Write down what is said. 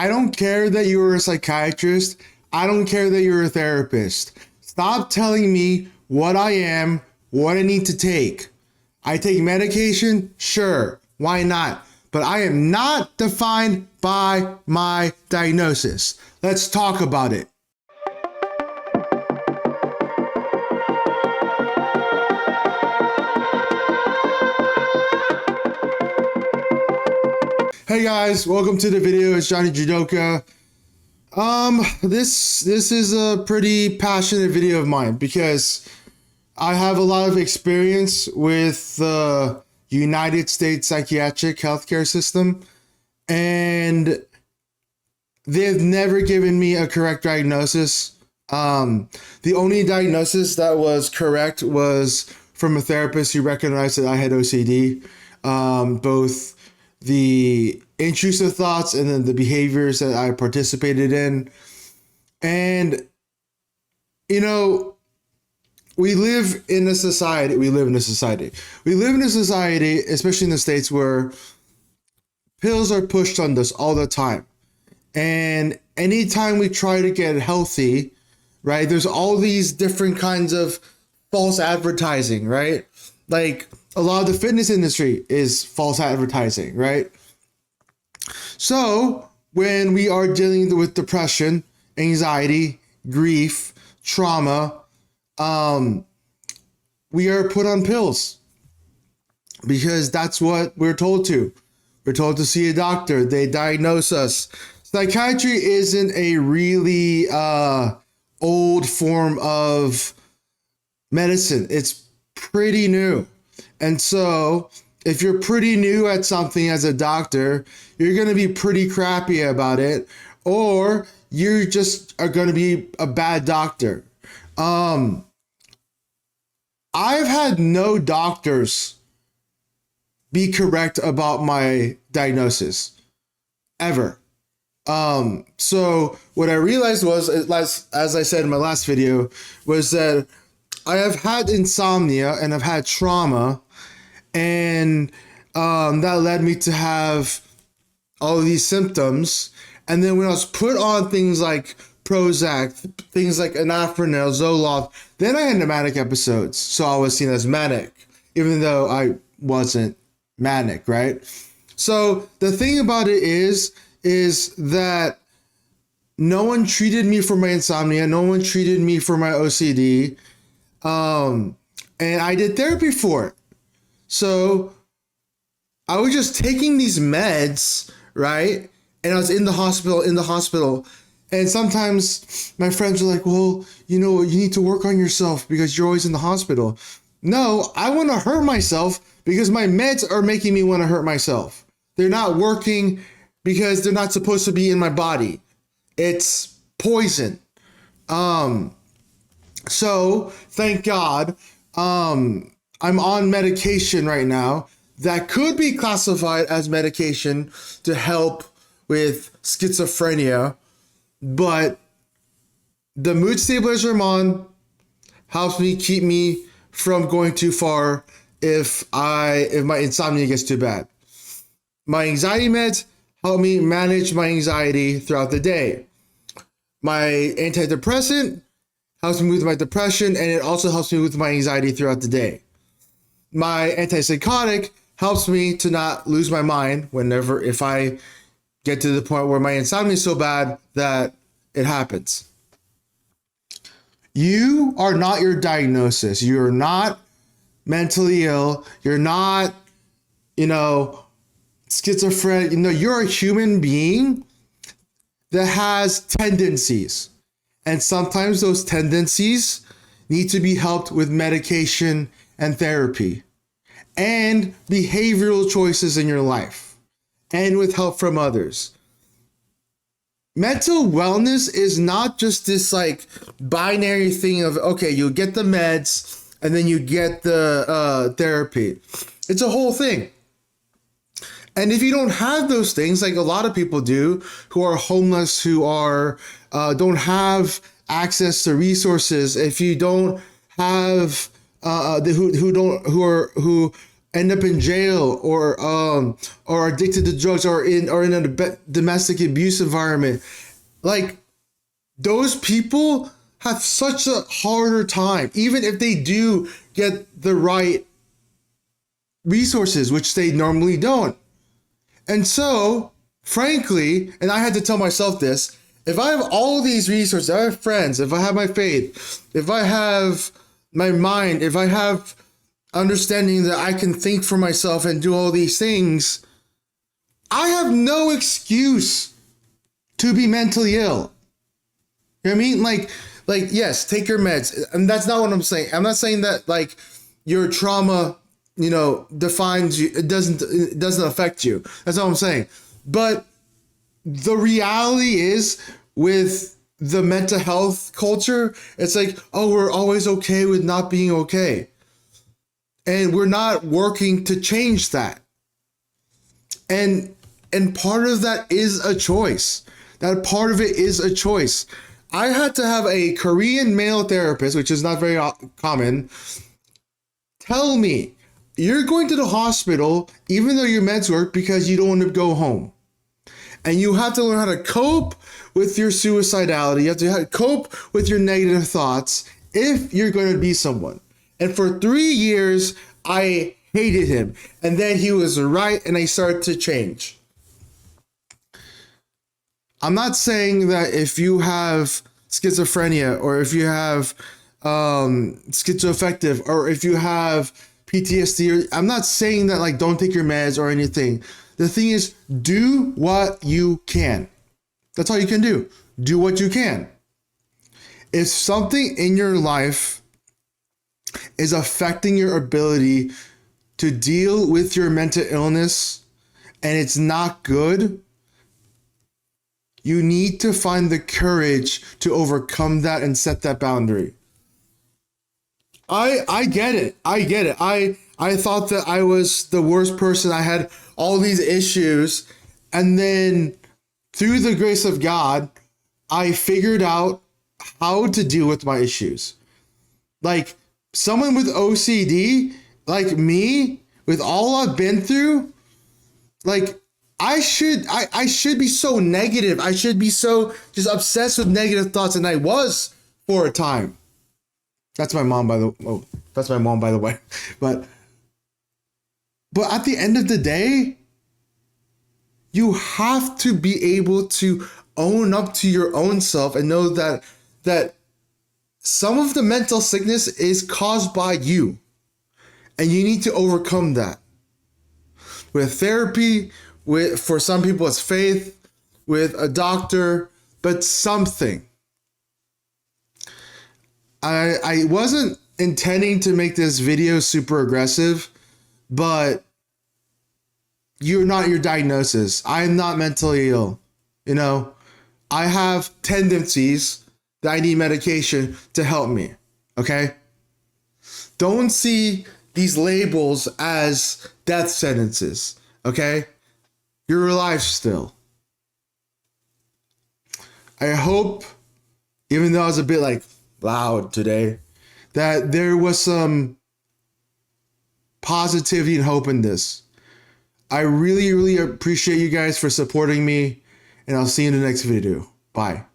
I don't care that you're a psychiatrist. I don't care that you're a therapist. Stop telling me what I am, what I need to take. I take medication, sure, why not? But I am not defined by my diagnosis. Let's talk about it. Hey guys, welcome to the video. It's Johnny Judoka. This is a pretty passionate video of mine because I have a lot of experience with the United States psychiatric healthcare system, and they've never given me a correct diagnosis. The only diagnosis that was correct was from a therapist who recognized that I had OCD, both the intrusive thoughts and then the behaviors that I participated in. And, you know, we live in a society, especially in the States, where pills are pushed on us all the time. And anytime we try to get healthy, right, there's all these different kinds of false advertising, right? Like a lot of the fitness industry is false advertising, right? So when we are dealing with depression, anxiety, grief, trauma, we are put on pills because that's what we're told to. We're told to see a doctor. They diagnose us. Psychiatry isn't a really old form of medicine. It's pretty new. And so if you're pretty new at something as a doctor, you're going to be pretty crappy about it, or you just are going to be a bad doctor. I've had no doctors be correct about my diagnosis ever. So what I realized was, as I said in my last video, was that I have had insomnia and I've had trauma, and that led me to have all of these symptoms. And then when I was put on things like Prozac, things like Anafranil, Zoloft, then I had manic episodes. So I was seen as manic, even though I wasn't manic, right? So the thing about it is that no one treated me for my insomnia. No one treated me for my OCD. And I did therapy for it. So I was just taking these meds, right? And I was in the hospital. And sometimes my friends are like, well, you know, you need to work on yourself because you're always in the hospital. No, I want to hurt myself because my meds are making me want to hurt myself. They're not working because they're not supposed to be in my body. It's poison. So thank God, I'm on medication right now that could be classified as medication to help with schizophrenia, but the mood stabilizer I'm on helps me keep me from going too far if my insomnia gets too bad. My anxiety meds help me manage my anxiety throughout the day. My antidepressant helps me with my depression, and it also helps me with my anxiety throughout the day. My antipsychotic helps me to not lose my mind if I get to the point where my insomnia is so bad that it happens. You are not your diagnosis. You're not mentally ill. You're not, schizophrenic. You're a human being that has tendencies. And sometimes those tendencies need to be helped with medication and therapy and behavioral choices in your life and with help from others. Mental wellness is not just this like binary thing of, okay, you get the meds and then you get the therapy. It's a whole thing. And if you don't have those things, like a lot of people do, who are homeless, who are don't have access to resources, if you don't have who end up in jail or addicted to drugs or in a domestic abuse environment. Like those people have such a harder time, even if they do get the right resources, which they normally don't. And so, frankly, and I had to tell myself this, if I have all these resources, if I have friends, if I have my faith, if I have my mind, if I have understanding that I can think for myself and do all these things, I have no excuse to be mentally ill. You know what I mean? Like yes, take your meds. And that's not what I'm saying. I'm not saying that like your trauma, defines you. It doesn't affect you. That's all I'm saying. But the reality is with the mental health culture, it's like, oh, we're always okay with not being okay. And we're not working to change that. And part of that is a choice. That part of it is a choice. I had to have a Korean male therapist, which is not very common, tell me, you're going to the hospital even though your meds work because you don't want to go home. And you have to learn how to cope with your suicidality. You have to cope with your negative thoughts if you're going to be someone. And for 3 years, I hated him. And then he was right and I started to change. I'm not saying that if you have schizophrenia or if you have schizoaffective or if you have PTSD, I'm not saying that like don't take your meds or anything. The thing is, do what you can. That's all you can do. Do what you can. If something in your life is affecting your ability to deal with your mental illness and it's not good, you need to find the courage to overcome that and set that boundary. I get it. I get it. I thought that I was the worst person. I had all these issues. And then through the grace of God, I figured out how to deal with my issues. Like someone with OCD, like me, with all I've been through, like I should be so negative. I should be so just obsessed with negative thoughts, and I was for a time. That's my mom, by the way. But at the end of the day, you have to be able to own up to your own self and know that some of the mental sickness is caused by you, and you need to overcome that with therapy. For some people, it's faith, with a doctor, but something. I wasn't intending to make this video super aggressive, but you're not your diagnosis. I'm not mentally ill. I have tendencies that I need medication to help me. Okay? Don't see these labels as death sentences. Okay? You're alive still. I hope, even though I was a bit loud today, that there was some positivity and hope in this. I really, really appreciate you guys for supporting me, and I'll see you in the next video. Bye.